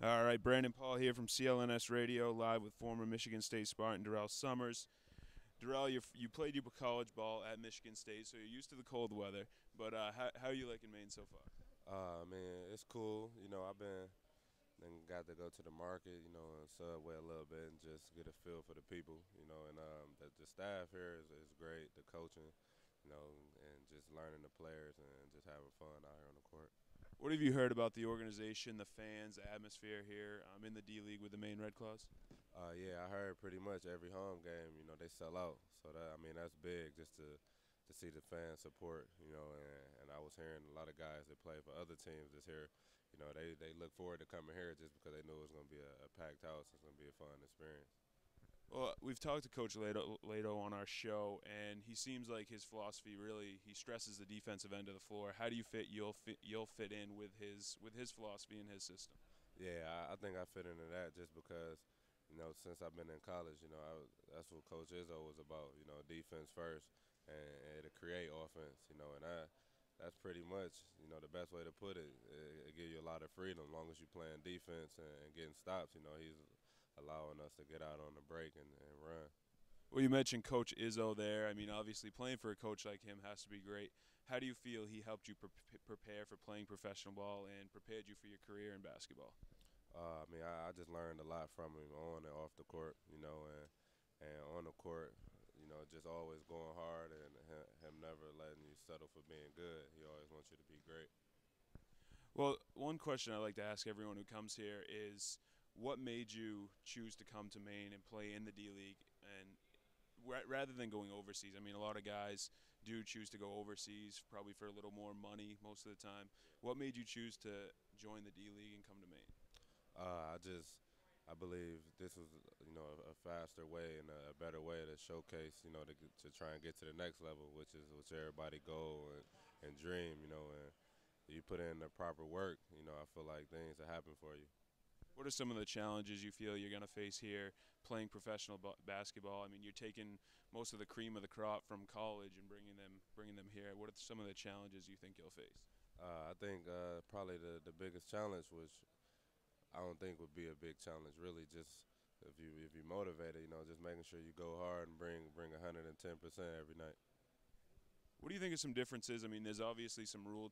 All right, Brandon Paul here from CLNS Radio, live with former Michigan State Spartan Durrell Summers. Durrell, you played your college ball at Michigan State, so you're used to the cold weather. But how are you liking Maine so far? Man, it's cool. I've been then got to go to the market, and Subway a little bit and just get a feel for the people, and the staff here is great, the coaching, and just learning the players and just having fun out here on the court. What have you heard about the organization, the fans, the atmosphere here in the D League with the Maine Red Claws? Yeah, I heard pretty much every home game, they sell out. So that's big just to see the fan support, and I was hearing a lot of guys that play for other teams this here, they look forward to coming here just because they knew it was going to be a packed house. It's going to be a fun experience. Well, we've talked to Coach Lato on our show, and he seems like his philosophy really he stresses the defensive end of the floor. How do you you'll fit in with his philosophy and his system? Yeah, I think I fit into that just because, since I've been in college, that's what Coach Izzo was about, defense first and to create offense, and that's pretty much, the best way to put it. It gives you a lot of freedom as long as you're playing defense and getting stops. He's allowing us to get out on the break and run. Well, you mentioned Coach Izzo there. I mean, obviously, playing for a coach like him has to be great. How do you feel he helped you prepare for playing professional ball and prepared you for your career in basketball? I just learned a lot from him on and off the court, and on the court, just always going hard and him never letting you settle for being good. He always wants you to be great. Well, one question I like to ask everyone who comes here is, what made you choose to come to Maine and play in the D League, and rather than going overseas? I mean, a lot of guys do choose to go overseas, probably for a little more money most of the time. What made you choose to join the D League and come to Maine? I believe this was, a faster way and a better way to showcase, to try and get to the next level, which everybody goal and dream, and you put in the proper work, I feel like things will happen for you. What are some of the challenges you feel you're going to face here playing professional basketball? I mean, you're taking most of the cream of the crop from college and bringing them here. What are some of the challenges you think you'll face? I think probably the biggest challenge, which I don't think would be a big challenge, really, just if you motivated, just making sure you go hard and bring 110% every night. What do you think of some differences? I mean, there's obviously some rule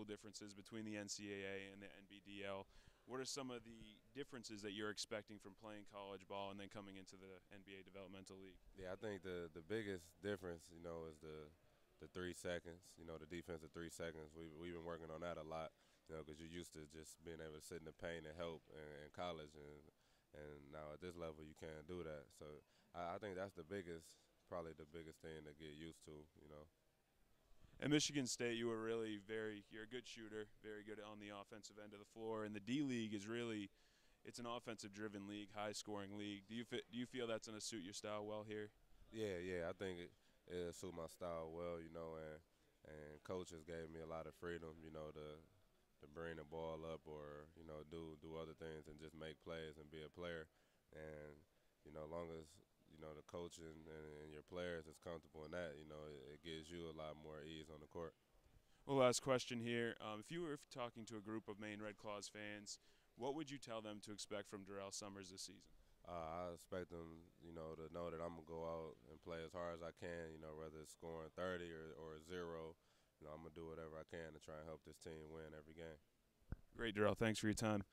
differences between the NCAA and the NBDL. What are some of the differences that you're expecting from playing college ball and then coming into the NBA Developmental League? Yeah, I think the biggest difference, is the 3 seconds, the defensive 3 seconds. We've been working on that a lot, because you're used to just being able to sit in the paint and help in college, and now at this level you can't do that. So I think that's probably the biggest thing to get used to. At Michigan State, you were really you're a good shooter, very good on the offensive end of the floor. And the D League is really, it's an offensive-driven league, high-scoring league. Do you feel that's going to suit your style well here? Yeah, I think it suit my style well, and coaches gave me a lot of freedom, to bring the ball up or, do other things and just make plays and be a player. And, as long as, the coach and your players is comfortable in that, it gives you a lot more ease on the court. Well, last question here. If you were talking to a group of Maine Red Claws fans, what would you tell them to expect from Durrell Summers this season? I expect them, to know that I'm going to go out and play as hard as I can, whether it's scoring 30 or 0. I'm going to do whatever I can to try and help this team win every game. Great, Durrell. Thanks for your time.